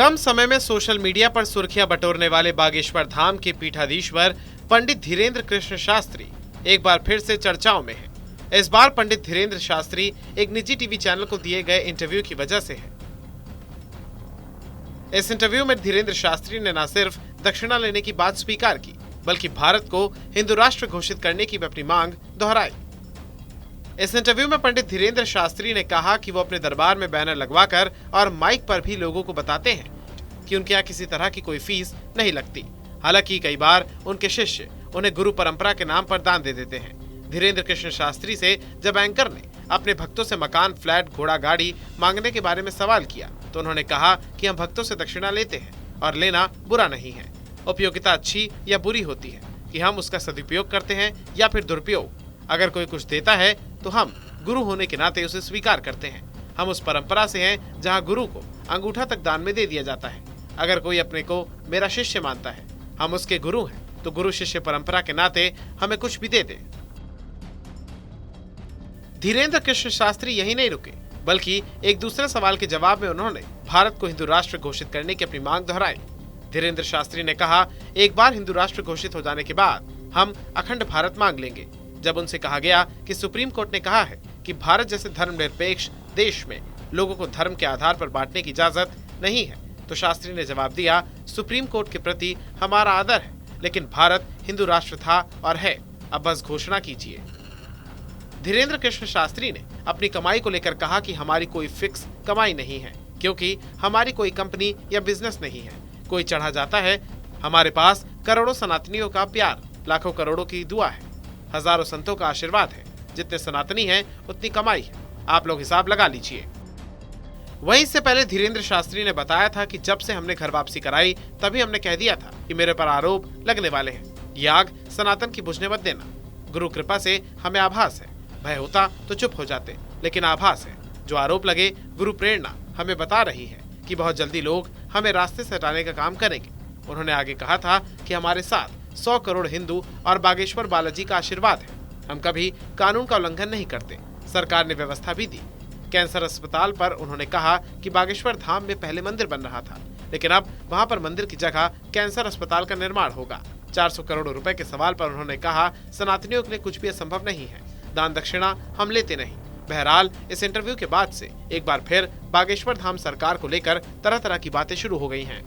कम समय में social media पर सुर्खियां बटोरने वाले बागेश्वर धाम के पीठाधीश्वर पंडित धीरेन्द्र कृष्ण शास्त्री एक बार फिर से चर्चाओं में हैं। इस बार पंडित धीरेन्द्र शास्त्री एक निजी टीवी चैनल को दिए गए इंटरव्यू की वजह से है। इस इंटरव्यू में धीरेन्द्र शास्त्री ने न सिर्फ दक्षिणा लेने की बात स्वीकार की, बल्कि भारत को हिंदू राष्ट्र घोषित करने की अपनी मांग दोहराई। इस इंटरव्यू में पंडित धीरेन्द्र शास्त्री ने कहा कि वो अपने दरबार में बैनर लगवाकर और माइक पर भी लोगों को बताते हैं कि उनके यहाँ किसी तरह की कोई फीस नहीं लगती। हालांकि कई बार उनके शिष्य उन्हें गुरु परंपरा के नाम पर दान दे देते हैं। धीरेन्द्र कृष्ण शास्त्री से जब एंकर ने अपने भक्तों से मकान, फ्लैट, घोड़ा गाड़ी मांगने के बारे में सवाल किया तो उन्होंने कहा कि हम भक्तों से दक्षिणा लेते हैं और लेना बुरा नहीं है। उपयोगिता अच्छी या बुरी होती है कि हम उसका सदुपयोग करते हैं या फिर दुरुपयोग। अगर कोई कुछ देता है तो हम गुरु होने के नाते उसे स्वीकार करते हैं। हम उस परंपरा से हैं जहां गुरु को अंगूठा तक दान में दे दिया जाता है। अगर कोई अपने को मेरा शिष्य मानता है, हम उसके गुरु हैं, तो गुरु शिष्य परंपरा के नाते हमें कुछ भी दे दे। धीरेन्द्र कृष्ण शास्त्री यही नहीं रुके, बल्कि एक दूसरे सवाल के जवाब में उन्होंने भारत को हिंदू राष्ट्र घोषित करने की अपनी मांग दोहराई। धीरेन्द्र शास्त्री ने कहा, एक बार हिंदू राष्ट्र घोषित हो जाने के बाद हम अखंड भारत मांग लेंगे। जब उनसे कहा गया कि सुप्रीम कोर्ट ने कहा है कि भारत जैसे धर्मनिरपेक्ष देश में लोगों को धर्म के आधार पर बांटने की इजाजत नहीं है, तो शास्त्री ने जवाब दिया, सुप्रीम कोर्ट के प्रति हमारा आदर है, लेकिन भारत हिंदू राष्ट्र था और है, अब बस घोषणा कीजिए। धीरेन्द्र कृष्ण शास्त्री ने अपनी कमाई को लेकर कहा कि हमारी कोई फिक्स कमाई नहीं है, क्योंकि हमारी कोई कंपनी या बिजनेस नहीं है। कोई चढ़ा जाता है, हमारे पास करोड़ों सनातनियों का प्यार, लाखों करोड़ों की दुआ है, हजारों संतों का आशीर्वाद है। जितने सनातनी हैं उतनी कमाई है, आप लोग हिसाब लगा लीजिए। वहीं इससे पहले धीरेन्द्र शास्त्री ने बताया था कि जब से हमने घर वापसी कराई तभी हमने कह दिया था कि मेरे पर आरोप लगने वाले हैं। ये आग सनातन की बुझने मत देना। गुरु कृपा से हमें आभास है, भय होता तो चुप हो जाते, लेकिन आभास है। जो आरोप लगे, गुरु प्रेरणा हमें बता रही है कि बहुत जल्दी लोग हमें रास्ते से हटाने का काम करेंगे। उन्होंने आगे कहा था कि हमारे साथ 100 करोड़ हिंदू और बागेश्वर बालाजी का आशीर्वाद है। हम कभी कानून का उल्लंघन नहीं करते। सरकार ने व्यवस्था भी दी। कैंसर अस्पताल पर उन्होंने कहा कि बागेश्वर धाम में पहले मंदिर बन रहा था, लेकिन अब वहां पर मंदिर की जगह कैंसर अस्पताल का निर्माण होगा। 400 करोड़ रुपए के सवाल पर उन्होंने कहा, सनातनियों के लिए कुछ भी असंभव नहीं है, दान दक्षिणा हम लेते नहीं। बहरहाल इस इंटरव्यू के बाद से एक बार फिर बागेश्वर धाम सरकार को लेकर तरह तरह की बातें शुरू हो गई हैं।